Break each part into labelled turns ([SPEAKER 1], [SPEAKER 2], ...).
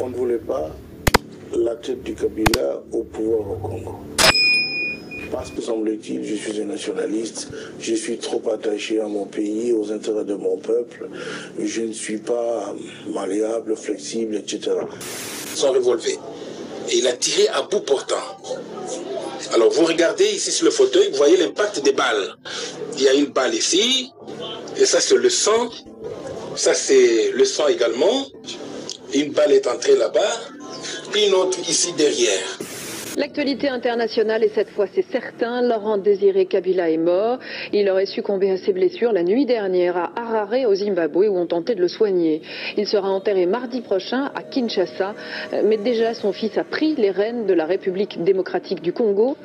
[SPEAKER 1] On ne voulait pas la tête du Kabila au pouvoir au Congo. Parce que, semble-t-il, je suis un nationaliste, je suis trop attaché à mon pays, aux intérêts de mon peuple, je ne suis pas malléable, flexible, etc.
[SPEAKER 2] Son revolver. Et il a tiré à bout portant. Alors vous regardez ici sur le fauteuil, vous voyez l'impact des balles. Il y a une balle ici, et ça c'est le sang. Ça c'est le sang également. Une balle est entrée là-bas, puis une autre ici derrière.
[SPEAKER 3] L'actualité internationale, et cette fois c'est certain, Laurent Désiré Kabila est mort. Il aurait succombé à ses blessures la nuit dernière à Harare au Zimbabwe où on tentait de le soigner. Il sera enterré mardi prochain à Kinshasa, mais déjà son fils a pris les rênes de la République démocratique du Congo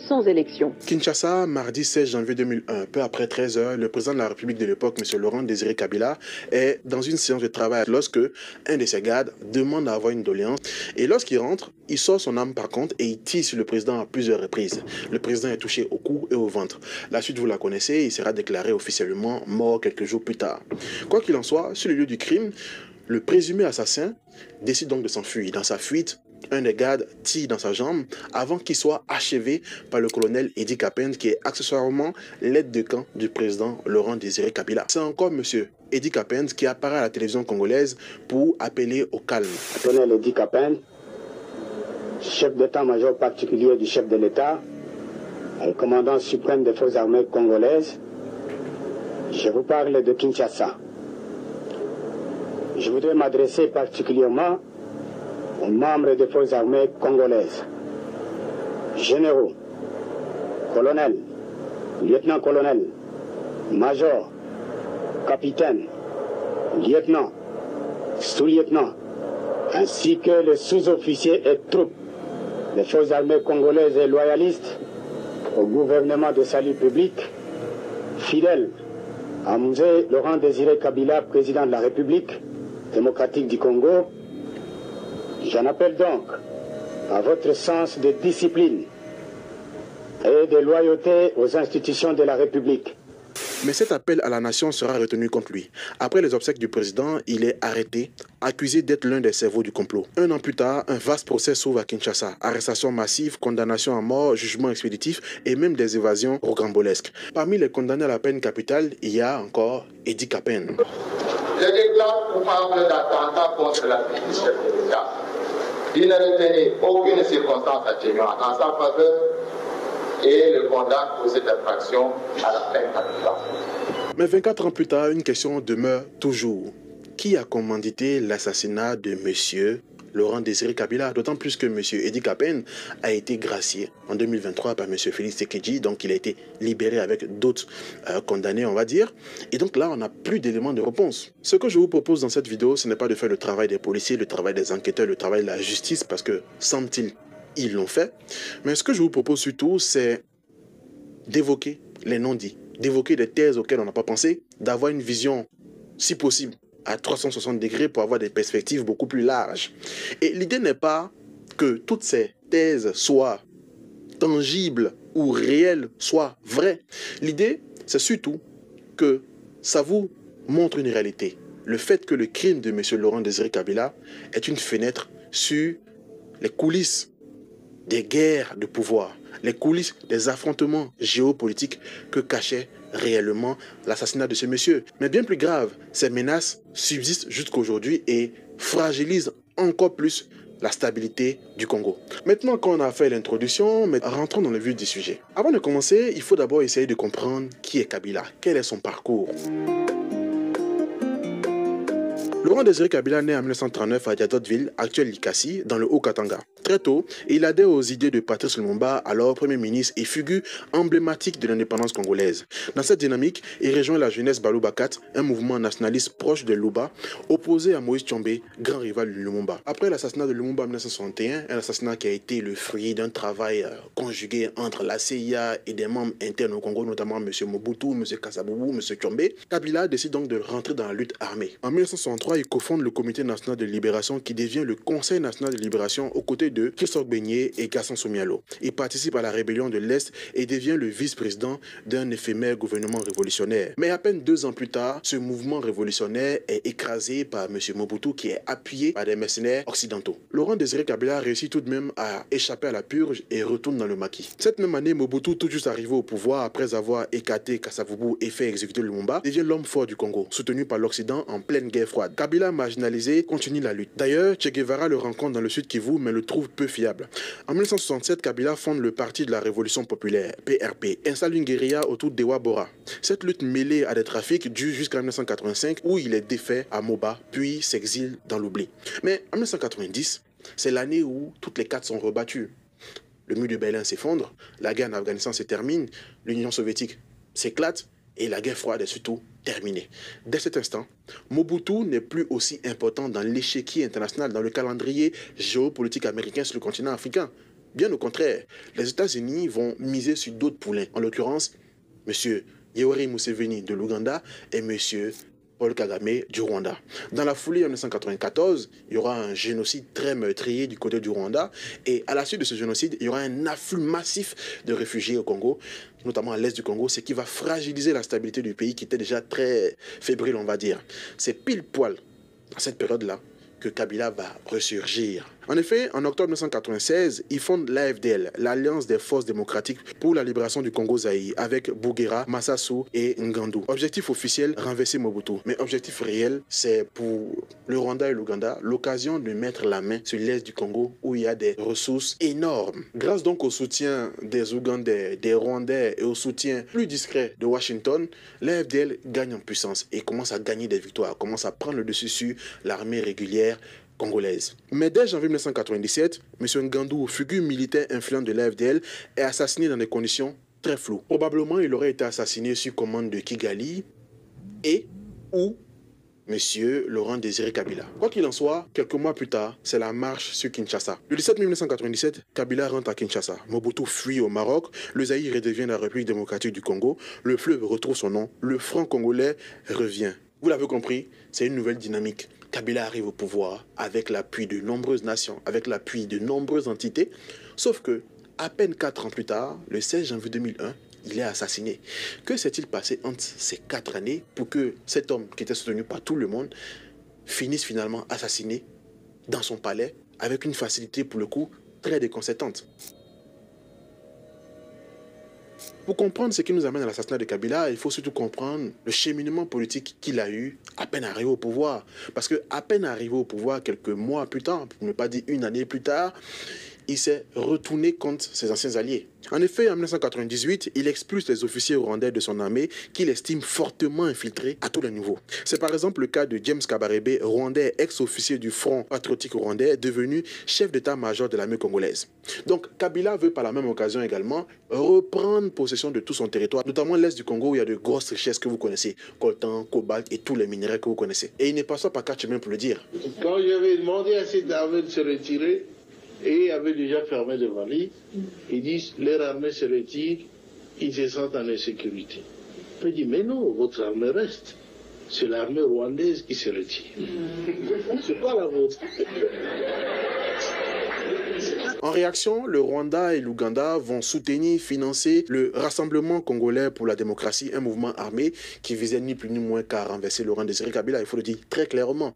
[SPEAKER 3] sans élection.
[SPEAKER 4] Kinshasa, mardi 16 janvier 2001, peu après 13 heures, le président de la République de l'époque, M. Laurent Désiré Kabila, est dans une séance de travail lorsque un de ses gardes demande à avoir une doléance. Et lorsqu'il rentre, il sort son arme par contre et il tire sur le président à plusieurs reprises. Le président est touché au cou et au ventre. La suite, vous la connaissez, il sera déclaré officiellement mort quelques jours plus tard. Quoi qu'il en soit, sur le lieu du crime, le présumé assassin décide donc de s'enfuir. Dans sa fuite, un des gardes tire dans sa jambe avant qu'il soit achevé par le colonel Edi Kapend, qui est accessoirement l'aide de camp du président Laurent Désiré Kabila. C'est encore M. Edi Kapend qui apparaît à la télévision congolaise pour appeler au calme.
[SPEAKER 5] Le colonel Edi Kapend, chef d'état-major particulier du chef de l'État, et commandant suprême des forces armées congolaises, je vous parle de Kinshasa. Je voudrais m'adresser particulièrement aux membres des forces armées congolaises, généraux, colonels, lieutenant-colonels, majors, capitaines, lieutenants, sous-lieutenants, ainsi que les sous-officiers et troupes des forces armées congolaises et loyalistes au gouvernement de salut public, fidèles à M. Laurent Désiré Kabila, président de la République démocratique du Congo. J'en appelle donc à votre sens de discipline et de loyauté aux institutions de la République.
[SPEAKER 4] Mais cet appel à la nation sera retenu contre lui. Après les obsèques du président, il est arrêté, accusé d'être l'un des cerveaux du complot. Un an plus tard, un vaste procès s'ouvre à Kinshasa. Arrestation massive, condamnation à mort, jugement expéditif et même des évasions rocambolesques. Parmi les condamnés à la peine capitale, il y a encore Edi Kapend.
[SPEAKER 6] Je déclare coupable d'attentat contre la vie du chef de l'État. Il ne retenait aucune circonstance atténuante en sa faveur et le condamne pour cette infraction à la peine capitale.
[SPEAKER 4] Mais 24 ans plus tard, une question demeure toujours. Qui a commandité l'assassinat de M. Laurent Désiré Kabila? D'autant plus que M. Edi Kapend a été gracié en 2023 par M. Félix Tshisekedi, donc il a été libéré avec d'autres condamnés, on va dire. Et donc là, on n'a plus d'éléments de réponse. Ce que je vous propose dans cette vidéo, ce n'est pas de faire le travail des policiers, le travail des enquêteurs, le travail de la justice, parce que, semble-t-il, ils l'ont fait. Mais ce que je vous propose surtout, c'est d'évoquer les non-dits, d'évoquer des thèses auxquelles on n'a pas pensé, d'avoir une vision, si possible, à 360 degrés pour avoir des perspectives beaucoup plus larges. Et l'idée n'est pas que toutes ces thèses soient tangibles ou réelles, soient vraies. L'idée, c'est surtout que ça vous montre une réalité. Le fait que le crime de M. Laurent Désiré Kabila est une fenêtre sur les coulisses des guerres de pouvoir, les coulisses des affrontements géopolitiques que cachait réellement l'assassinat de ce monsieur. Mais bien plus grave, ces menaces subsistent jusqu'à aujourd'hui et fragilisent encore plus la stabilité du Congo. Maintenant qu'on a fait l'introduction, rentrons dans le vif du sujet. Avant de commencer, il faut d'abord essayer de comprendre qui est Kabila, quel est son parcours. Laurent Désiré Kabila naît en 1939 à Diadotville, actuelle Likasi, dans le Haut-Katanga. Très tôt, il adhère aux idées de Patrice Lumumba, alors Premier ministre et figure emblématique de l'indépendance congolaise. Dans cette dynamique, il rejoint la jeunesse Balubakat, un mouvement nationaliste proche de Luba, opposé à Moïse Tshombe, grand rival de Lumumba. Après l'assassinat de Lumumba en 1961, un assassinat qui a été le fruit d'un travail conjugué entre la CIA et des membres internes au Congo, notamment M. Mobutu, M. Kasaboubou, M. Tshombe, Kabila décide donc de rentrer dans la lutte armée. En 1963, il cofonde le Comité national de libération qui devient le Conseil national de libération aux côtés de Christophe Beignet et Gaston Somialo. Il participe à la rébellion de l'Est et devient le vice-président d'un éphémère gouvernement révolutionnaire. Mais à peine 2 ans plus tard, ce mouvement révolutionnaire est écrasé par M. Mobutu qui est appuyé par des mercenaires occidentaux. Laurent Désiré Kabila réussit tout de même à échapper à la purge et retourne dans le maquis. Cette même année, Mobutu, tout juste arrivé au pouvoir après avoir écarté Kasavubu et fait exécuter Lumumba, devient l'homme fort du Congo, soutenu par l'Occident en pleine guerre froide. Kabila, marginalisé, continue la lutte. D'ailleurs, Che Guevara le rencontre dans le Sud Kivu, mais le trouve peu fiable. En 1967, Kabila fonde le Parti de la Révolution Populaire, PRP, installe une guérilla autour d'Ewa Bora. Cette lutte mêlée à des trafics dure jusqu'en 1985, où il est défait à Moba, puis s'exile dans l'oubli. Mais en 1990, c'est l'année où toutes les cartes sont rebattues. Le mur de Berlin s'effondre, la guerre en Afghanistan se termine, l'Union soviétique s'éclate et la guerre froide est surtout terminée. Dès cet instant, Mobutu n'est plus aussi important dans l'échiquier international, dans le calendrier géopolitique américain sur le continent africain. Bien au contraire, les États-Unis vont miser sur d'autres poulains, en l'occurrence M. Yoweri Museveni de l'Ouganda et M. Paul Kagame du Rwanda. Dans la foulée en 1994, il y aura un génocide très meurtrier du côté du Rwanda et à la suite de ce génocide, il y aura un afflux massif de réfugiés au Congo, notamment à l'est du Congo, ce qui va fragiliser la stabilité du pays qui était déjà très fébrile, on va dire. C'est pile poil dans cette période-là que Kabila va ressurgir. En effet, en octobre 1996, il fonde l'AFDL, l'Alliance des forces démocratiques pour la libération du Congo-Zaïre, avec Bouguera, Massassou et Ngandou. Objectif officiel, renverser Mobutu. Mais objectif réel, c'est pour le Rwanda et l'Ouganda, l'occasion de mettre la main sur l'est du Congo, où il y a des ressources énormes. Grâce donc au soutien des Ougandais, des Rwandais et au soutien plus discret de Washington, l'AFDL gagne en puissance et commence à gagner des victoires, commence à prendre le dessus sur l'armée régulière congolaise. Mais dès janvier 1997, M. Ngandou, figure militaire influente de l'AFDL, est assassiné dans des conditions très floues. Probablement, il aurait été assassiné sur commande de Kigali et ou M. Laurent Désiré Kabila. Quoi qu'il en soit, quelques mois plus tard, c'est la marche sur Kinshasa. Le 17 mai 1997, Kabila rentre à Kinshasa. Mobutu fuit au Maroc, le Zaïre redevient la République démocratique du Congo, le fleuve retrouve son nom, le franc congolais revient. Vous l'avez compris, c'est une nouvelle dynamique. Kabila arrive au pouvoir avec l'appui de nombreuses nations, avec l'appui de nombreuses entités, sauf que, à peine 4 ans plus tard, le 16 janvier 2001, il est assassiné. Que s'est-il passé entre ces 4 années pour que cet homme qui était soutenu par tout le monde finisse finalement assassiné dans son palais avec une facilité pour le coup très déconcertante? Pour comprendre ce qui nous amène à l'assassinat de Kabila, il faut surtout comprendre le cheminement politique qu'il a eu à peine arrivé au pouvoir. Parce que à peine arrivé au pouvoir, quelques mois plus tard, pour ne pas dire une année plus tard, il s'est retourné contre ses anciens alliés. En effet, en 1998, il expulse les officiers rwandais de son armée qu'il estime fortement infiltrés à tous les niveaux. C'est par exemple le cas de James Kabarebe, rwandais, ex-officier du Front patriotique rwandais, devenu chef d'état-major de l'armée congolaise. Donc Kabila veut par la même occasion également reprendre possession de tout son territoire, notamment l'est du Congo où il y a de grosses richesses que vous connaissez, coltan, cobalt et tous les minéraux que vous connaissez. Et il n'est pas ça par 4 chemins pour le dire.
[SPEAKER 7] Quand j'avais demandé à cette armée de se retirer, et avait déjà fermé le Mali, ils disent leur armée se retire, ils se sentent en insécurité. Je dis mais non, votre armée reste. C'est l'armée rwandaise qui se retire. C'est pas la vôtre.
[SPEAKER 4] En réaction, le Rwanda et l'Ouganda vont soutenir, financer le Rassemblement congolais pour la démocratie, un mouvement armé qui visait ni plus ni moins qu'à renverser Laurent Désiré Kabila, il faut le dire très clairement.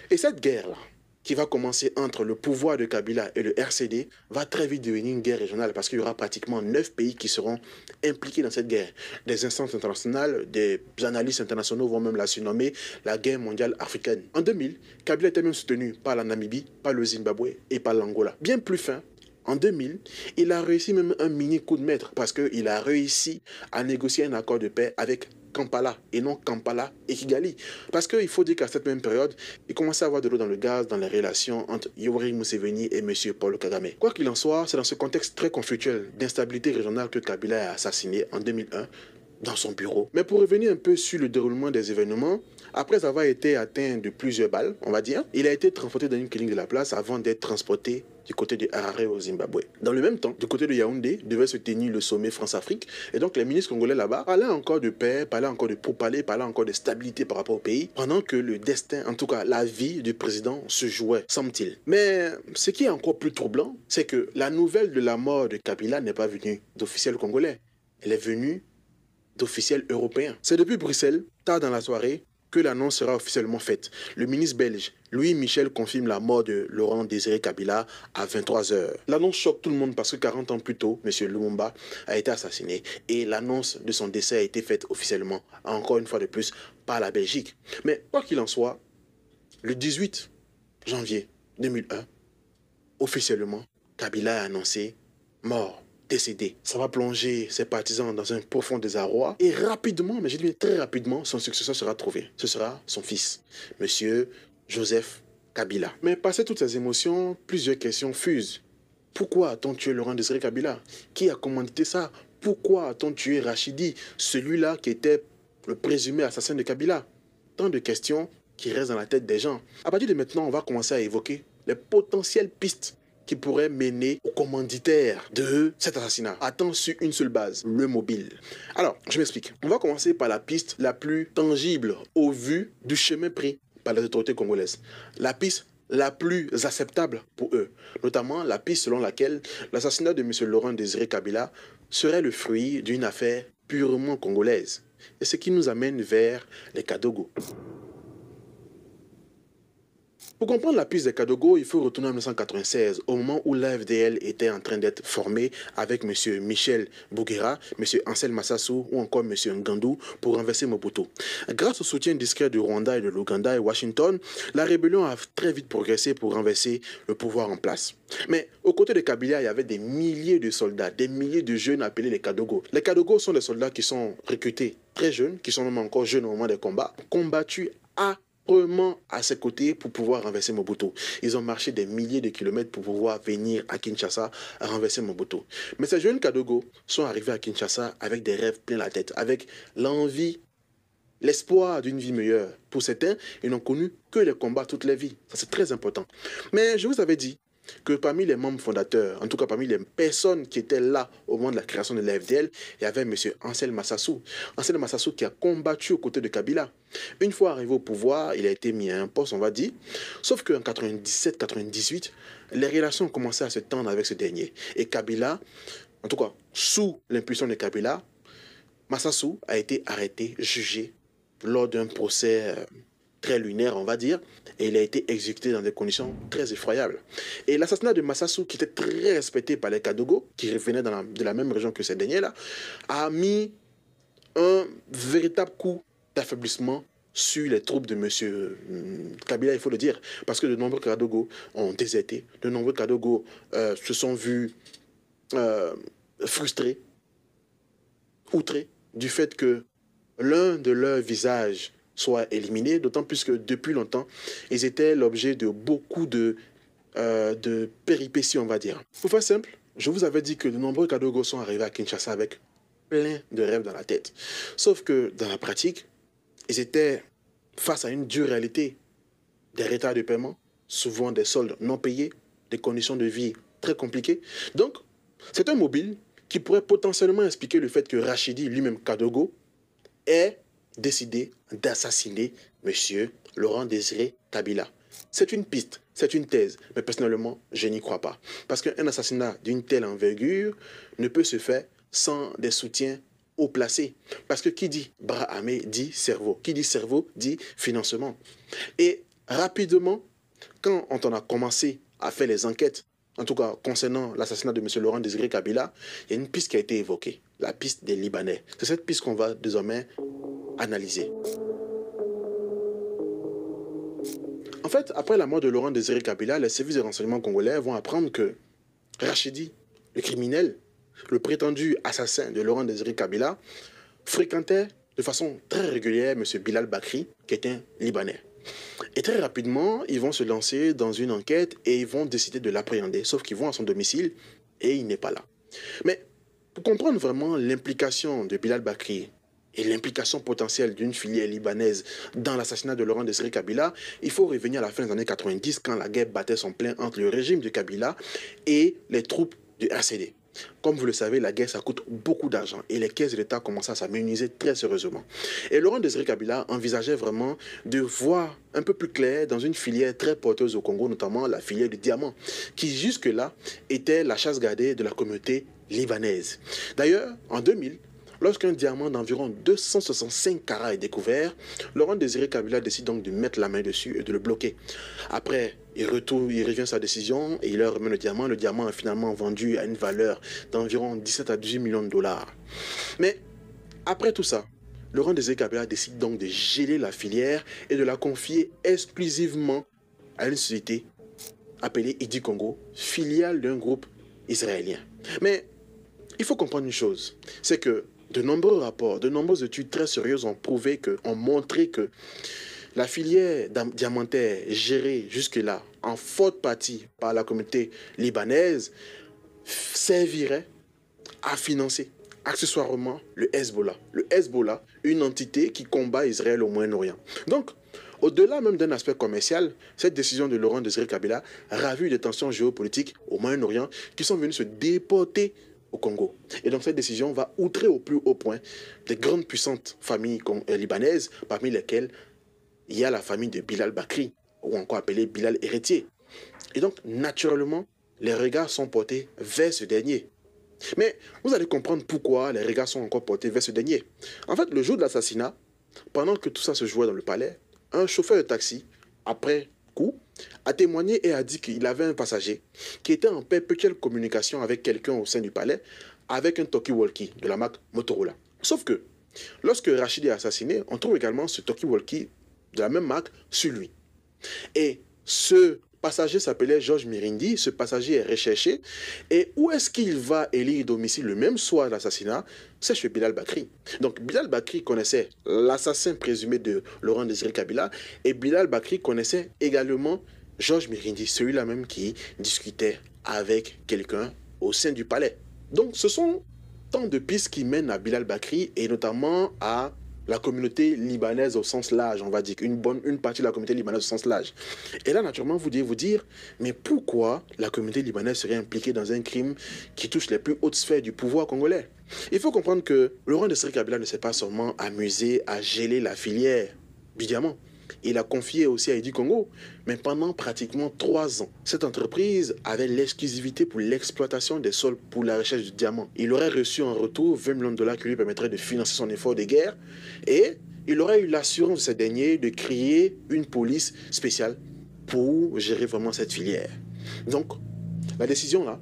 [SPEAKER 4] Et cette guerre-là, qui va commencer entre le pouvoir de Kabila et le RCD, va très vite devenir une guerre régionale parce qu'il y aura pratiquement 9 pays qui seront impliqués dans cette guerre. Des instances internationales, des analystes internationaux vont même la surnommer la guerre mondiale africaine. En 2000, Kabila était même soutenu par la Namibie, par le Zimbabwe et par l'Angola. Bien plus fin, en 2000, il a réussi même un mini coup de maître parce qu'il a réussi à négocier un accord de paix avec Kampala et non Kampala et Kigali. Parce qu'il faut dire qu'à cette même période, il commençait à avoir de l'eau dans le gaz dans les relations entre Yoweri Museveni et M. Paul Kagame. Quoi qu'il en soit, c'est dans ce contexte très conflictuel d'instabilité régionale que Kabila est assassiné en 2001 dans son bureau. Mais pour revenir un peu sur le déroulement des événements, après avoir été atteint de plusieurs balles, on va dire, il a été transporté dans une clinique de la place avant d'être transporté du côté de Harare au Zimbabwe. Dans le même temps, du côté de Yaoundé, devait se tenir le sommet France-Afrique. Et donc les ministres congolais là-bas parlaient encore de paix, parlaient encore de pourparlers, parlaient encore de stabilité par rapport au pays, pendant que le destin, en tout cas la vie du président se jouait, semble-t-il. Mais ce qui est encore plus troublant, c'est que la nouvelle de la mort de Kabila n'est pas venue d'officiels congolais. Elle est venue d'officiels européens. C'est depuis Bruxelles, tard dans la soirée, que l'annonce sera officiellement faite. Le ministre belge Louis Michel confirme la mort de Laurent Désiré Kabila à 23 h. L'annonce choque tout le monde parce que 40 ans plus tôt, M. Lumumba a été assassiné et l'annonce de son décès a été faite officiellement, encore une fois de plus, par la Belgique. Mais quoi qu'il en soit, le 18 janvier 2001, officiellement, Kabila a annoncé mort. Décédé. Ça va plonger ses partisans dans un profond désarroi et rapidement, mais je dis très rapidement, son successeur sera trouvé. Ce sera son fils, Monsieur Joseph Kabila. Mais passé toutes ces émotions, plusieurs questions fusent. Pourquoi a-t-on tué Laurent Désiré Kabila? Qui a commandité ça? Pourquoi a-t-on tué Rachidi, celui-là qui était le présumé assassin de Kabila? Tant de questions qui restent dans la tête des gens. À partir de maintenant, on va commencer à évoquer les potentielles pistes qui pourrait mener au commanditaire de cet assassinat. Attends sur une seule base, le mobile. Alors, je m'explique. On va commencer par la piste la plus tangible au vu du chemin pris par les autorités congolaises. La piste la plus acceptable pour eux. Notamment la piste selon laquelle l'assassinat de M. Laurent Désiré Kabila serait le fruit d'une affaire purement congolaise. Et ce qui nous amène vers les Kadogo. Pour comprendre la piste des Kadogo, il faut retourner en 1996, au moment où l'AFDL était en train d'être formé avec M. Michel Bouguera, M. Ansel Massassou ou encore M. Ngandou pour renverser Mobutu. Grâce au soutien discret du Rwanda et de l'Ouganda et Washington, la rébellion a très vite progressé pour renverser le pouvoir en place. Mais aux côtés de Kabila, il y avait des milliers de soldats, des milliers de jeunes appelés les Kadogo. Les Kadogo sont des soldats qui sont recrutés très jeunes, qui sont même encore jeunes au moment des combats, combattus à ses côtés pour pouvoir renverser Mobutu. Ils ont marché des milliers de kilomètres pour pouvoir venir à Kinshasa à renverser Mobutu. Mais ces jeunes Kadogo sont arrivés à Kinshasa avec des rêves plein la tête, avec l'envie, l'espoir d'une vie meilleure. Pour certains, ils n'ont connu que les combats toute leur vie. Ça, c'est très important. Mais je vous avais dit que parmi les membres fondateurs, en tout cas parmi les personnes qui étaient là au moment de la création de l'AFDL, il y avait M. Ansel Massassou. Ansel Massassou qui a combattu aux côtés de Kabila. Une fois arrivé au pouvoir, il a été mis à un poste, on va dire. Sauf qu'en 97-98, les relations ont commencé à se tendre avec ce dernier. Et Kabila, en tout cas sous l'impulsion de Kabila, Massassou a été arrêté, jugé lors d'un procès très lunaire, on va dire, et il a été exécuté dans des conditions très effroyables. Et l'assassinat de Massassou, qui était très respecté par les Kadogo, qui revenaient de la même région que ces derniers-là, a mis un véritable coup d'affaiblissement sur les troupes de M. Kabila, il faut le dire, parce que de nombreux Kadogo ont déserté, de nombreux Kadogo se sont vus frustrés, outrés, du fait que l'un de leurs visages soit éliminé, d'autant plus que depuis longtemps, ils étaient l'objet de beaucoup de péripéties, on va dire. Pour faire simple, je vous avais dit que de nombreux Kadogo sont arrivés à Kinshasa avec plein de rêves dans la tête. Sauf que dans la pratique, ils étaient face à une dure réalité, des retards de paiement, souvent des soldes non payés, des conditions de vie très compliquées. Donc, c'est un mobile qui pourrait potentiellement expliquer le fait que Rachidi, lui-même Kadogo, ait décidé d'assassiner M. Laurent Désiré Kabila. C'est une piste, c'est une thèse, mais personnellement, je n'y crois pas. Parce qu'un assassinat d'une telle envergure ne peut se faire sans des soutiens haut placés. Parce que qui dit bras armés dit cerveau. Qui dit cerveau dit financement. Et rapidement, quand on a commencé à faire les enquêtes, en tout cas concernant l'assassinat de M. Laurent Désiré Kabila, il y a une piste qui a été évoquée, la piste des Libanais. C'est cette piste qu'on va désormais analyser. En fait, après la mort de Laurent Désiré Kabila, les services de renseignement congolais vont apprendre que Rachidi, le criminel, le prétendu assassin de Laurent Désiré Kabila, fréquentait de façon très régulière M. Bilal Bakri, qui est un Libanais. Et très rapidement, ils vont se lancer dans une enquête et ils vont décider de l'appréhender. Sauf qu'ils vont à son domicile et il n'est pas là. Mais pour comprendre vraiment l'implication de Bilal Bakri et l'implication potentielle d'une filière libanaise dans l'assassinat de Laurent Désiré Kabila, il faut revenir à la fin des années 90 quand la guerre battait son plein entre le régime de Kabila et les troupes du RCD. Comme vous le savez, la guerre, ça coûte beaucoup d'argent et les caisses de l'État commencent à s'amenuiser très sérieusement. Et Laurent Désiré Kabila envisageait vraiment de voir un peu plus clair dans une filière très porteuse au Congo, notamment la filière du diamant, qui jusque-là était la chasse gardée de la communauté libanaise. D'ailleurs, en 2000, lorsqu'un diamant d'environ 265 carats est découvert, Laurent Désiré Kabila décide donc de mettre la main dessus et de le bloquer. Après, il revient à sa décision et il leur remet le diamant. Le diamant est finalement vendu à une valeur d'environ 17 à 18 millions de dollars. Mais après tout ça, Laurent Désiré Kabila décide donc de geler la filière et de la confier exclusivement à une société appelée Idi Congo, filiale d'un groupe israélien. Mais il faut comprendre une chose, c'est que de nombreux rapports, de nombreuses études très sérieuses ont montré que la filière diamantaire gérée jusque-là, en forte partie par la communauté libanaise, servirait à financer accessoirement le Hezbollah. Le Hezbollah, une entité qui combat Israël au Moyen-Orient. Donc, au-delà même d'un aspect commercial, cette décision de Laurent Désiré Kabila ravit des tensions géopolitiques au Moyen-Orient qui sont venues se déporter au Congo. Et donc cette décision va outrer au plus haut point des grandes puissantes familles libanaises, parmi lesquelles il y a la famille de Bilal Bakri, ou encore appelé Bilal Héritier. Et donc, naturellement, les regards sont portés vers ce dernier. Mais vous allez comprendre pourquoi les regards sont encore portés vers ce dernier. En fait, le jour de l'assassinat, pendant que tout ça se jouait dans le palais, un chauffeur de taxi, après coup, a témoigné et a dit qu'il avait un passager qui était en perpétuelle communication avec quelqu'un au sein du palais, avec un talkie-walkie de la marque Motorola. Sauf que, lorsque Rachid est assassiné, on trouve également ce talkie-walkie de la même marque sur lui. Et ce passager s'appelait Georges Mirindi, ce passager est recherché. Et où est-ce qu'il va élire domicile le même soir de l'assassinat? C'est chez Bilal Bakri. Donc Bilal Bakri connaissait l'assassin présumé de Laurent Désiré Kabila et Bilal Bakri connaissait également Georges Mirindi, celui-là même qui discutait avec quelqu'un au sein du palais. Donc ce sont tant de pistes qui mènent à Bilal Bakri et notamment à la communauté libanaise au sens large, on va dire, une partie de la communauté libanaise au sens large. Et là, naturellement, vous devez vous dire, mais pourquoi la communauté libanaise serait impliquée dans un crime qui touche les plus hautes sphères du pouvoir congolais? Il faut comprendre que Laurent Désiré Kabila ne s'est pas seulement amusé à geler la filière du diamant. Il a confié aussi à Idi Congo, mais pendant pratiquement 3 ans. Cette entreprise avait l'exclusivité pour l'exploitation des sols pour la recherche du diamant. Il aurait reçu en retour 20 millions de dollars qui lui permettraient de financer son effort de guerre et il aurait eu l'assurance de ce dernier de créer une police spéciale pour gérer vraiment cette filière. Donc, la décision là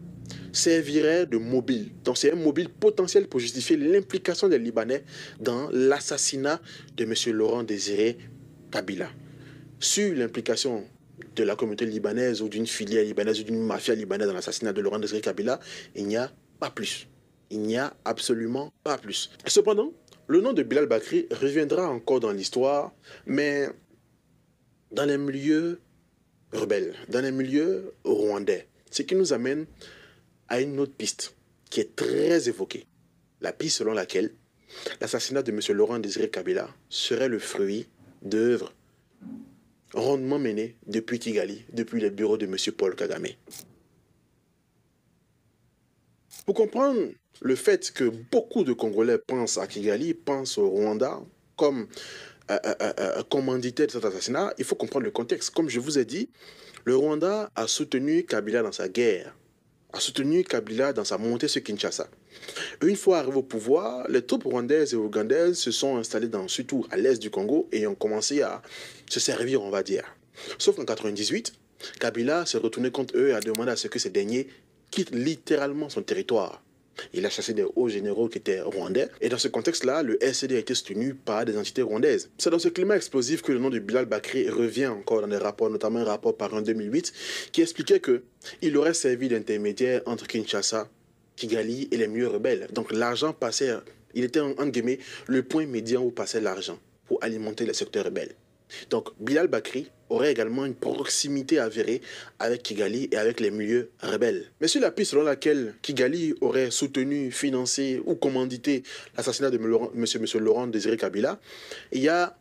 [SPEAKER 4] servirait de mobile. Donc, c'est un mobile potentiel pour justifier l'implication des Libanais dans l'assassinat de M. Laurent Désiré Kabila. Sur l'implication de la communauté libanaise ou d'une filière libanaise ou d'une mafia libanaise dans l'assassinat de Laurent Désiré Kabila, il n'y a pas plus. Il n'y a absolument pas plus. Cependant, le nom de Bilal Bakri reviendra encore dans l'histoire, mais dans les milieux rebelles, dans les milieux rwandais. Ce qui nous amène à une autre piste qui est très évoquée. La piste selon laquelle l'assassinat de M. Laurent Désiré Kabila serait le fruit d'œuvres rondement menées depuis Kigali, depuis les bureaux de M. Paul Kagame. Pour comprendre le fait que beaucoup de Congolais pensent à Kigali, pensent au Rwanda comme commanditaire de cet assassinat, il faut comprendre le contexte. Comme je vous ai dit, le Rwanda a soutenu Kabila dans sa guerre, a soutenu Kabila dans sa montée sur Kinshasa. Une fois arrivé au pouvoir, les troupes rwandaises et ougandaises se sont installées surtout à l'est du Congo et ont commencé à se servir, on va dire. Sauf qu'en 1998, Kabila s'est retourné contre eux et a demandé à ce que ces derniers quittent littéralement son territoire. Il a chassé des hauts généraux qui étaient rwandais. Et dans ce contexte-là, le RCD a été soutenu par des entités rwandaises. C'est dans ce climat explosif que le nom de Bilal Bakri revient encore dans des rapports, notamment un rapport paru en 2008, qui expliquait qu'il aurait servi d'intermédiaire entre Kinshasa, Kigali et les milieux rebelles. Donc l'argent passait, il était en guillemets le point médian où passait l'argent pour alimenter les secteurs rebelles. Donc Bilal Bakri aurait également une proximité avérée avec Kigali et avec les milieux rebelles. Mais sur la piste selon laquelle Kigali aurait soutenu, financé ou commandité l'assassinat de M. Laurent Désiré Kabila, il y a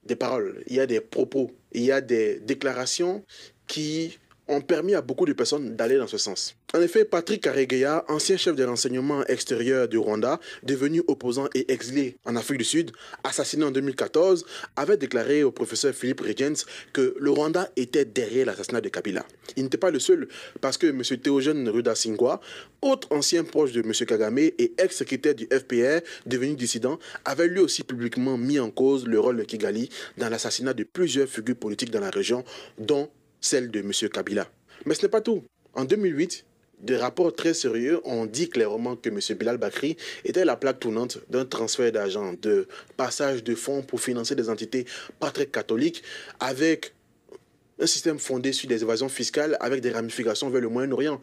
[SPEAKER 4] des paroles, il y a des propos, il y a des déclarations qui ont permis à beaucoup de personnes d'aller dans ce sens. En effet, Patrick Karegeya, ancien chef des renseignements extérieurs du Rwanda, devenu opposant et exilé en Afrique du Sud, assassiné en 2014, avait déclaré au professeur Philippe Regens que le Rwanda était derrière l'assassinat de Kabila. Il n'était pas le seul, parce que M. Théogène Rudasingwa, autre ancien proche de M. Kagame et ex-secrétaire du FPR, devenu dissident, avait lui aussi publiquement mis en cause le rôle de Kigali dans l'assassinat de plusieurs figures politiques dans la région, dont celle de M. Kabila. Mais ce n'est pas tout. En 2008, des rapports très sérieux ont dit clairement que M. Bilal Bakri était la plaque tournante d'un transfert d'argent, de passage de fonds pour financer des entités pas très catholiques, avec un système fondé sur des évasions fiscales, avec des ramifications vers le Moyen-Orient.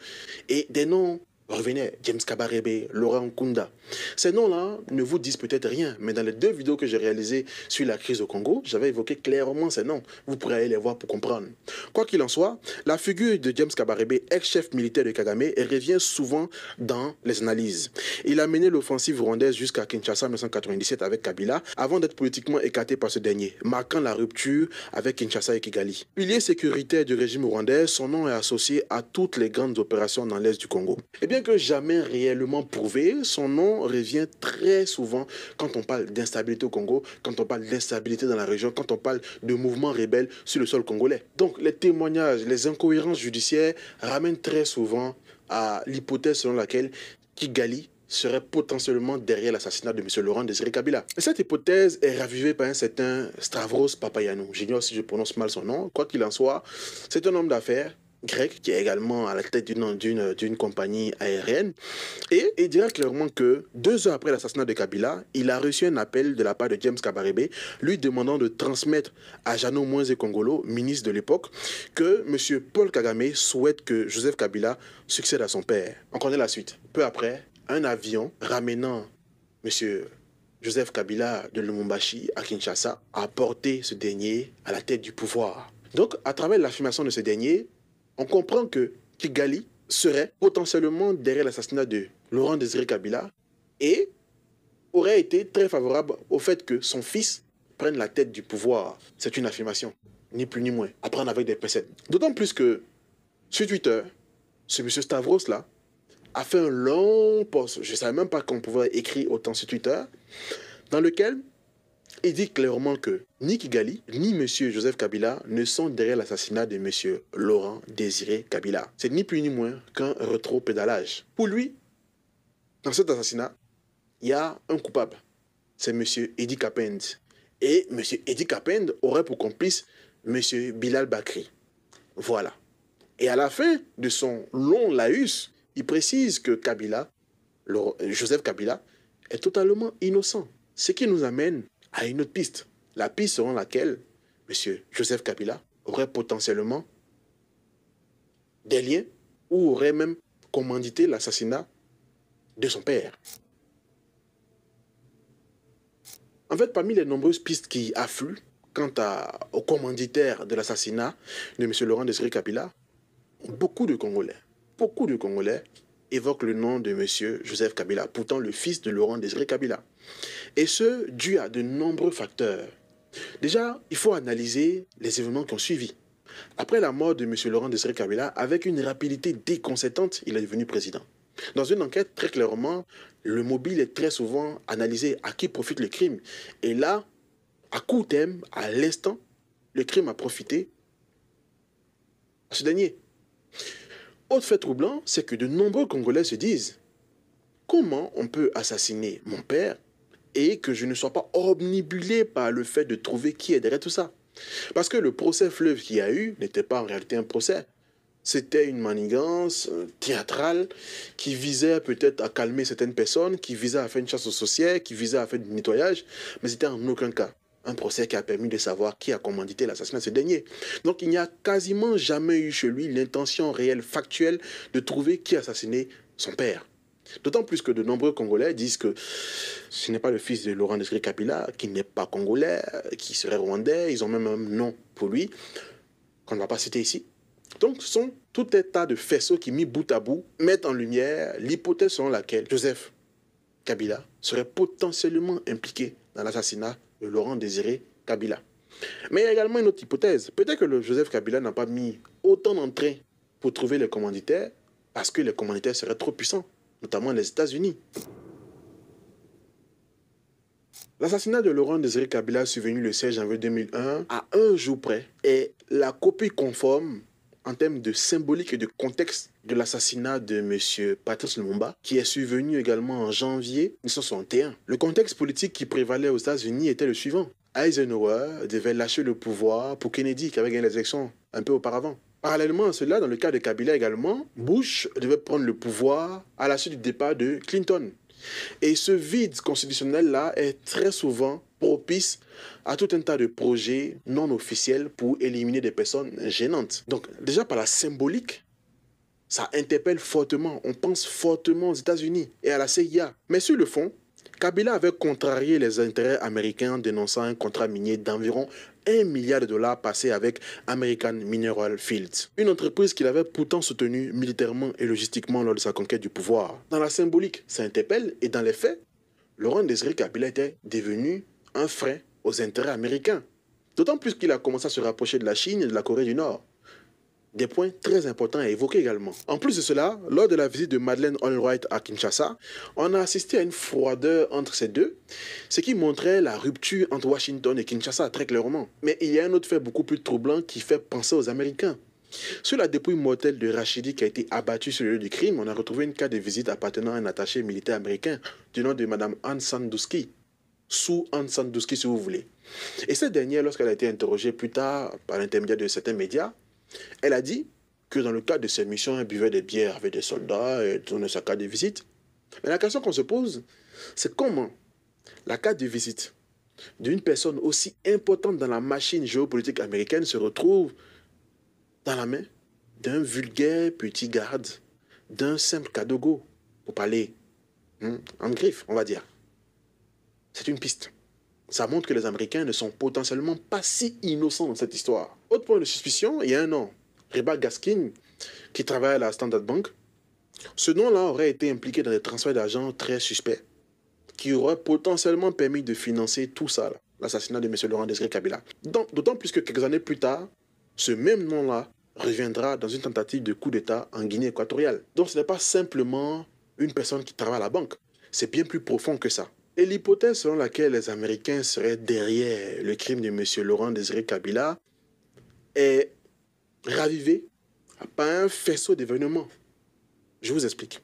[SPEAKER 4] Et des noms revenaient, James Kabarebe, Laurent Nkunda. Ces noms-là ne vous disent peut-être rien, mais dans les 2 vidéos que j'ai réalisées sur la crise au Congo, j'avais évoqué clairement ces noms. Vous pourrez aller les voir pour comprendre. Quoi qu'il en soit, la figure de James Kabarebe, ex-chef militaire de Kagame, revient souvent dans les analyses. Il a mené l'offensive rwandaise jusqu'à Kinshasa en 1997 avec Kabila, avant d'être politiquement écarté par ce dernier, marquant la rupture avec Kinshasa et Kigali. Pilier sécuritaire du régime rwandais, son nom est associé à toutes les grandes opérations dans l'est du Congo. Et bien que jamais réellement prouvé, son nom revient très souvent quand on parle d'instabilité au Congo, quand on parle d'instabilité dans la région, quand on parle de mouvements rebelles sur le sol congolais. Donc les témoignages, les incohérences judiciaires ramènent très souvent à l'hypothèse selon laquelle Kigali serait potentiellement derrière l'assassinat de M. Laurent Désiré Kabila. Et cette hypothèse est ravivée par un certain Stavros Papayannou. J'ignore si je prononce mal son nom. Quoi qu'il en soit, c'est un homme d'affaires grec qui est également à la tête d'une compagnie aérienne, et il dira clairement que 2 heures après l'assassinat de Kabila, il a reçu un appel de la part de James Kabarebe lui demandant de transmettre à Jeannot Moïse Kongolo, ministre de l'époque, que M. Paul Kagame souhaite que Joseph Kabila succède à son père. On connaît la suite. Peu après, un avion ramenant M. Joseph Kabila de Lumumbashi à Kinshasa a porté ce dernier à la tête du pouvoir. Donc, à travers l'affirmation de ce dernier, on comprend que Kigali serait potentiellement derrière l'assassinat de Laurent Désiré Kabila et aurait été très favorable au fait que son fils prenne la tête du pouvoir. C'est une affirmation, ni plus ni moins, à prendre avec des pincettes. D'autant plus que sur Twitter, ce monsieur Stavros-là a fait un long post, je ne savais même pas qu'on pouvait écrire autant sur Twitter, dans lequel il dit clairement que ni Kigali, ni M. Joseph Kabila ne sont derrière l'assassinat de M. Laurent Désiré Kabila. C'est ni plus ni moins qu'un rétro-pédalage. Pour lui, dans cet assassinat, il y a un coupable. C'est M. Edi Kapend. Et M. Edi Kapend aurait pour complice M. Bilal Bakri. Voilà. Et à la fin de son long laïus, il précise que Kabila, Joseph Kabila, est totalement innocent. Ce qui nous amène à une autre piste. La piste selon laquelle M. Joseph Kabila aurait potentiellement des liens ou aurait même commandité l'assassinat de son père. En fait, parmi les nombreuses pistes qui affluent quant au commanditaire de l'assassinat de M. Laurent Désiré Kabila, beaucoup de Congolais évoquent le nom de M. Joseph Kabila, pourtant le fils de Laurent Désiré Kabila. Et ce, dû à de nombreux facteurs. Déjà, il faut analyser les événements qui ont suivi. Après la mort de M. Laurent Désiré Kabila, avec une rapidité déconcertante, il est devenu président. Dans une enquête, très clairement, le mobile est très souvent analysé à qui profite le crime. Et là, à court terme, à l'instant, le crime a profité à ce dernier. Autre fait troublant, c'est que de nombreux Congolais se disent « Comment on peut assassiner mon père et que je ne sois pas omnibulé par le fait de trouver qui est derrière tout ça ?» Parce que le procès fleuve qu'il y a eu n'était pas en réalité un procès. C'était une manigance théâtrale qui visait peut-être à calmer certaines personnes, qui visait à faire une chasse aux sorcières, qui visait à faire du nettoyage, mais c'était en aucun cas un procès qui a permis de savoir qui a commandité l'assassinat de ce dernier. Donc il n'y a quasiment jamais eu chez lui l'intention réelle, factuelle, de trouver qui a assassiné son père. D'autant plus que de nombreux Congolais disent que ce n'est pas le fils de Laurent Désiré Kabila, qui n'est pas congolais, qui serait rwandais. Ils ont même un nom pour lui, qu'on ne va pas citer ici. Donc, ce sont tout un tas de faisceaux qui, mis bout à bout, mettent en lumière l'hypothèse selon laquelle Joseph Kabila serait potentiellement impliqué dans l'assassinat de Laurent Désiré Kabila. Mais il y a également une autre hypothèse. Peut-être que le Joseph Kabila n'a pas mis autant d'entrain pour trouver les commanditaires parce que les commanditaires seraient trop puissants, notamment les États-Unis. L'assassinat de Laurent Désiré Kabila survenu le 16 janvier 2001 à un jour près est la copie conforme en termes de symbolique et de contexte de l'assassinat de M. Patrice Lumumba, qui est survenu également en janvier 1961. Le contexte politique qui prévalait aux États-Unis était le suivant. Eisenhower devait lâcher le pouvoir pour Kennedy, qui avait gagné les élections un peu auparavant. Parallèlement à cela, dans le cas de Kabila également, Bush devait prendre le pouvoir à la suite du départ de Clinton. Et ce vide constitutionnel-là est très souvent propice à tout un tas de projets non officiels pour éliminer des personnes gênantes. Donc déjà par la symbolique, ça interpelle fortement, on pense fortement aux États-Unis et à la CIA. Mais sur le fond, Kabila avait contrarié les intérêts américains en dénonçant un contrat minier d'environ $1 milliard passé avec American Mineral Fields, une entreprise qu'il avait pourtant soutenue militairement et logistiquement lors de sa conquête du pouvoir. Dans la symbolique, ça interpelle, et dans les faits, Laurent Désiré Kabila était devenu un frein aux intérêts américains. D'autant plus qu'il a commencé à se rapprocher de la Chine et de la Corée du Nord. Des points très importants à évoquer également. En plus de cela, lors de la visite de Madeleine Albright à Kinshasa, on a assisté à une froideur entre ces deux, ce qui montrait la rupture entre Washington et Kinshasa très clairement. Mais il y a un autre fait beaucoup plus troublant qui fait penser aux Américains. Sur la dépouille mortelle de Rachidi qui a été abattue sur le lieu du crime, on a retrouvé une carte de visite appartenant à un attaché militaire américain du nom de Mme Aung San Suu Kyi. Sous Aung San Suu Kyi si vous voulez. Et cette dernière, lorsqu'elle a été interrogée plus tard par l'intermédiaire de certains médias, elle a dit que dans le cadre de ses missions, elle buvait des bières avec des soldats et donnait sa carte de visite. Mais la question qu'on se pose, c'est comment la carte de visite d'une personne aussi importante dans la machine géopolitique américaine se retrouve dans la main d'un vulgaire petit garde, d'un simple Kadogo, pour parler en griffe, on va dire. C'est une piste. Ça montre que les Américains ne sont potentiellement pas si innocents dans cette histoire. Autre point de suspicion, il y a un nom, Reba Gaskin, qui travaille à la Standard Bank. Ce nom-là aurait été impliqué dans des transferts d'argent très suspects, qui auraient potentiellement permis de financer tout ça, l'assassinat de M. Laurent Désiré Kabila. D'autant plus que quelques années plus tard, ce même nom-là reviendra dans une tentative de coup d'État en Guinée équatoriale. Donc ce n'est pas simplement une personne qui travaille à la banque, c'est bien plus profond que ça. Et l'hypothèse selon laquelle les Américains seraient derrière le crime de M. Laurent Désiré Kabila est ravivée par un faisceau d'événements. Je vous explique.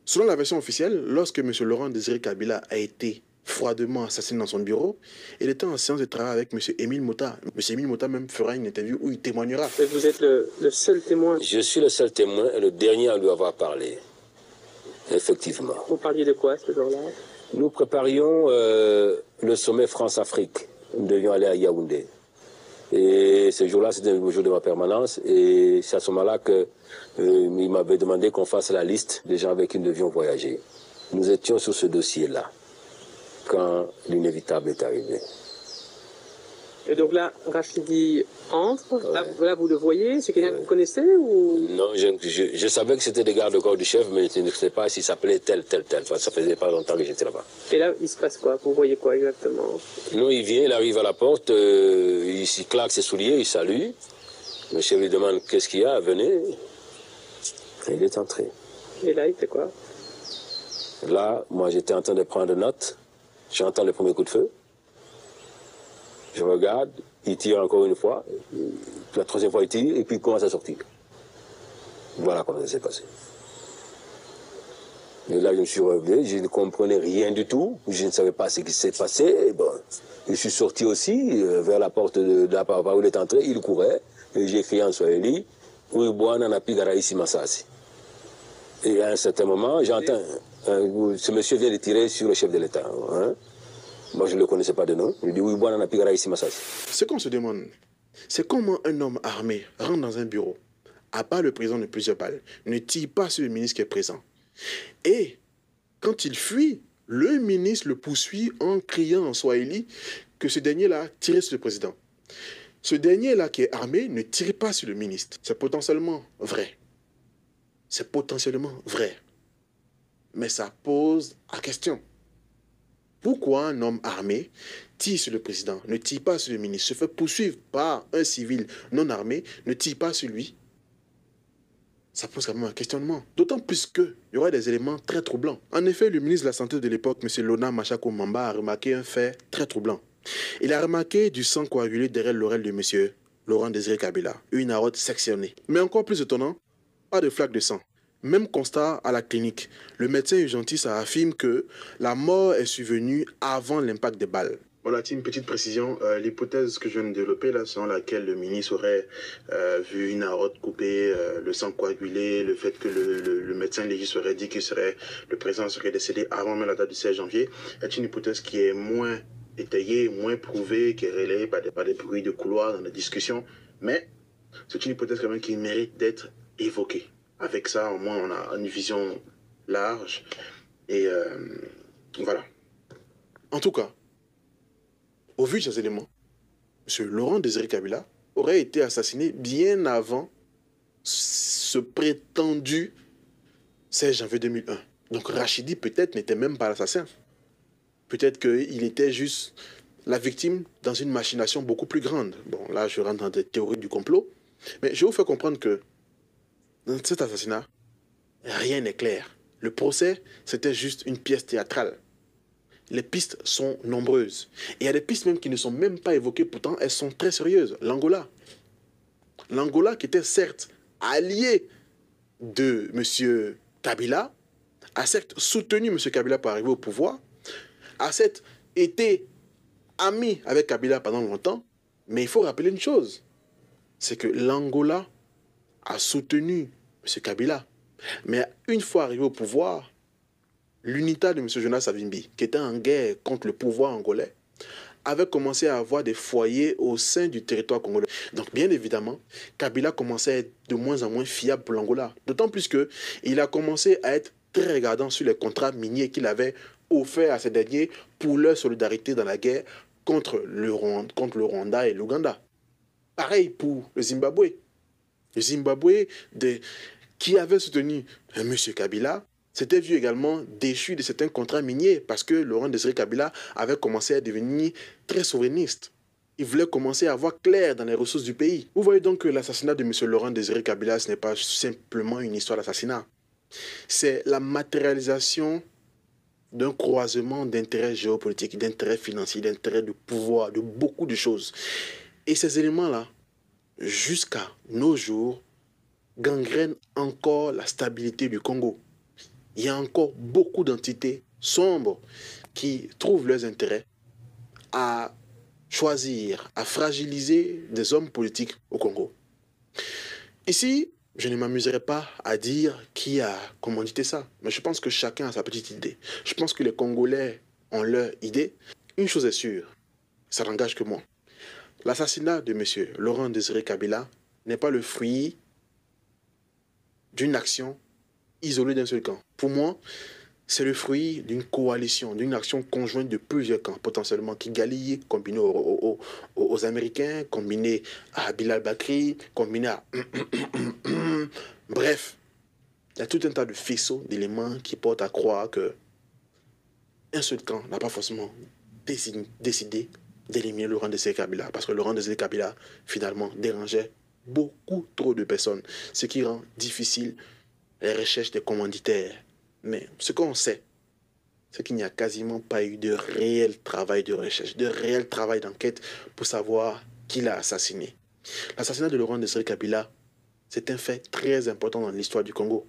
[SPEAKER 4] Selon la version officielle, lorsque M. Laurent Désiré Kabila a été froidement assassiné dans son bureau, il était en séance de travail avec M. Émile Mota. M. Émile Mota même fera une interview où il témoignera.
[SPEAKER 8] Et vous êtes le seul témoin? Je suis le seul témoin et le dernier à lui avoir parlé. Effectivement. Vous parliez de quoi ce jour-là? Nous préparions le sommet France-Afrique. Nous devions aller à Yaoundé. Et ce jour-là, c'était le jour de ma permanence. Et c'est à ce moment-là qu'il m'avait demandé qu'on fasse la liste des gens avec qui nous devions voyager. Nous étions sur ce dossier-là quand l'inévitable est arrivé. Et donc là, Rachidi entre, ouais. Là vous le voyez, c'est quelqu'un que vous connaissez ou... Non, je savais que c'était des gardes-corps du chef, mais je ne sais pas s'il s'appelait tel. Enfin, ça faisait pas longtemps que j'étais là-bas. Et là, il se passe quoi? Vous voyez quoi exactement? Non, il vient, il arrive à la porte, il claque ses souliers, il salue. Le chef lui demande qu'est-ce qu'il y a, venez. Et il est entré. Et là, il fait quoi? Là, moi j'étais en train de prendre note, j'entends le premier coup de feu. Je regarde, il tire encore une fois, la troisième fois il tire, et puis il commence à sortir. Voilà comment ça s'est passé. Et là, je me suis revenu, je ne comprenais rien du tout, je ne savais pas ce qui s'est passé. Et bon, je suis sorti aussi vers la porte de la part où il est entré, il courait, et j'ai crié en Swahili, Uibwana na piga raisi Masasi. Et à un certain moment, j'entends, ce monsieur vient de tirer sur le chef de l'État. Hein? Moi, je ne le connaissais pas de nom. Il dit, oui, bon, ici,
[SPEAKER 4] ce qu'on se demande, c'est comment un homme armé rentre dans un bureau, abat le président de plusieurs balles, ne tire pas sur le ministre qui est présent, Et quand il fuit, le ministre le poursuit en criant en swahili que ce dernier-là tirait sur le président. Ce dernier-là qui est armé ne tire pas sur le ministre. C'est potentiellement vrai. C'est potentiellement vrai. Mais ça pose la question. Pourquoi un homme armé tire sur le président, ne tire pas sur le ministre, se fait poursuivre par un civil non armé, ne tire pas sur lui? Ça pose quand même un questionnement. D'autant plus qu'il y aurait des éléments très troublants. En effet, le ministre de la Santé de l'époque, M. Lona Machako Mamba, a remarqué un fait très troublant. Il a remarqué du sang coagulé derrière l'oreille de M. Laurent Désiré Kabila, une aorte sectionnée. Mais encore plus étonnant, pas de flaque de sang. Même constat à la clinique. Le médecin urgentiste affirme que la mort est survenue avant l'impact des balles. Voilà, une petite précision. L'hypothèse que je viens de développer, là, selon laquelle le ministre aurait vu une aorte coupée, le sang coagulé, le fait que le médecin légiste aurait dit que le président serait décédé avant même la date du 16 janvier, est une hypothèse qui est moins étayée, moins prouvée, qui est relayée par des bruits de couloir dans la discussion. Mais c'est une hypothèse quand même qui mérite d'être évoquée. Avec ça, au moins, on a une vision large. Et voilà. En tout cas, au vu de ces éléments, M. Laurent Désiré Kabila aurait été assassiné bien avant ce prétendu 16 janvier 2001. Donc Rachidi peut-être n'était même pas l'assassin. Peut-être qu'il était juste la victime dans une machination beaucoup plus grande. Bon, là, je rentre dans des théories du complot. Mais je vous fais comprendre que dans cet assassinat, rien n'est clair. Le procès, c'était juste une pièce théâtrale. Les pistes sont nombreuses. Et il y a des pistes même qui ne sont même pas évoquées, pourtant elles sont très sérieuses. L'Angola. L'Angola qui était certes allié de M. Kabila, a certes soutenu M. Kabila pour arriver au pouvoir, a certes été ami avec Kabila pendant longtemps, mais il faut rappeler une chose, c'est que l'Angola a soutenu M. Kabila. Mais une fois arrivé au pouvoir, l'UNITA de M. Jonas Savimbi, qui était en guerre contre le pouvoir angolais, avait commencé à avoir des foyers au sein du territoire congolais. Donc bien évidemment, Kabila commençait à être de moins en moins fiable pour l'Angola. D'autant plus qu'il a commencé à être très regardant sur les contrats miniers qu'il avait offerts à ces derniers pour leur solidarité dans la guerre contre le Rwanda et l'Ouganda. Pareil pour le Zimbabwe. Le Zimbabwe qui avait soutenu M. Kabila s'était vu également déchu de certains contrats miniers parce que Laurent Désiré Kabila avait commencé à devenir très souverainiste. Il voulait commencer à voir clair dans les ressources du pays. Vous voyez donc que l'assassinat de M. Laurent Désiré Kabila, ce n'est pas simplement une histoire d'assassinat. C'est la matérialisation d'un croisement d'intérêts géopolitiques, d'intérêts financiers, d'intérêts de pouvoir, de beaucoup de choses. Et ces éléments-là, jusqu'à nos jours, gangrènent encore la stabilité du Congo. Il y a encore beaucoup d'entités sombres qui trouvent leurs intérêts à choisir, à fragiliser des hommes politiques au Congo. Ici, je ne m'amuserai pas à dire qui a commandité ça, mais je pense que chacun a sa petite idée. Je pense que les Congolais ont leur idée. Une chose est sûre, ça n'engage que moi. L'assassinat de M. Laurent Désiré Kabila n'est pas le fruit d'une action isolée d'un seul camp. Pour moi, c'est le fruit d'une coalition, d'une action conjointe de plusieurs camps, potentiellement Kigali, combiné aux Américains, combiné à Bilal Bakri, combiné à... Bref, il y a tout un tas de faisceaux d'éléments qui portent à croire que un seul camp n'a pas forcément décidé d'éliminer Laurent Désiré Kabila, parce que Laurent Désiré Kabila, finalement, dérangeait beaucoup trop de personnes, ce qui rend difficile les recherches des commanditaires. Mais ce qu'on sait, c'est qu'il n'y a quasiment pas eu de réel travail de recherche, de réel travail d'enquête pour savoir qui l'a assassiné. L'assassinat de Laurent Désiré Kabila, c'est un fait très important dans l'histoire du Congo.